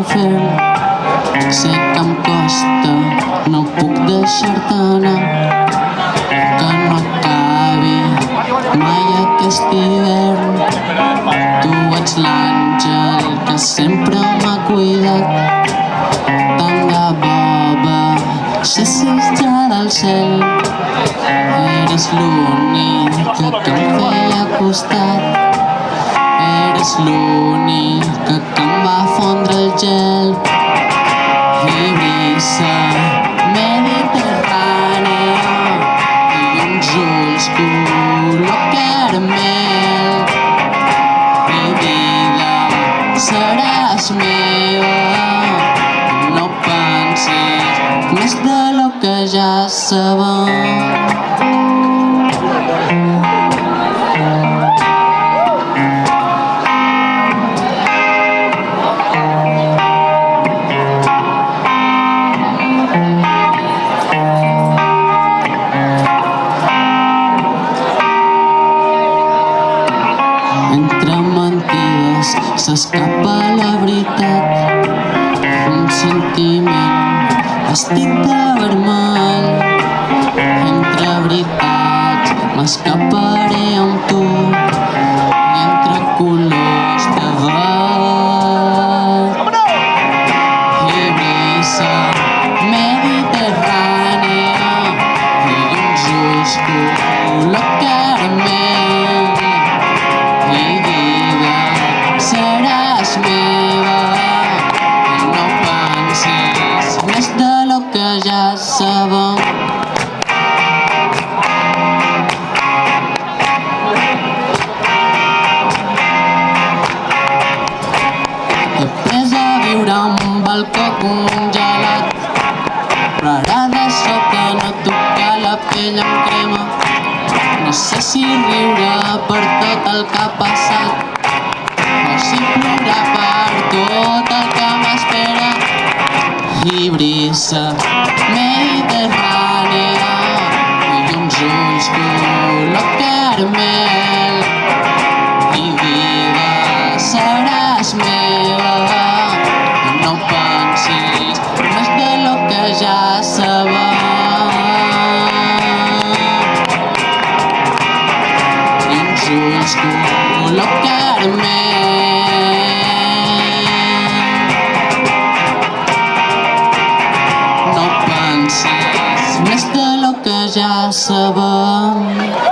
l'infern. Sé que em costa, no puc deixar-te anar, que no acabi mai aquest hivern. Tu ets l'àngel que sempre m'ha cuidat, tant de boba baixessis ja del cel. Eres l'única que em feia costat, eres l'única que em va fondre el gel. I brisa mediterrània i uns ulls color caramel. Mi vida seràs meva, no pensis més de lo que ja sabem. Entre mentides s'escapa la veritat, un sentiment vestit de vermell. Entre veritats m'escaparé amb tu, i entre colors de verd. I brisa mediterrània i uns ulls color caramel. Mi vida seràs meva, no pensis més de lo que ja sabem. He après a viure amb el cor congelat, però ara de sobte no tocar la pell amb crema. No sé si riure per tot el que ha passat o si plorar per tot el que m'espera. I brisa mediterrània i uns ulls color caramel. Mi vida seràs meva, no pensis més de lo que ja sabem. Ulls color caramel, no pensis més de lo que ja sabem.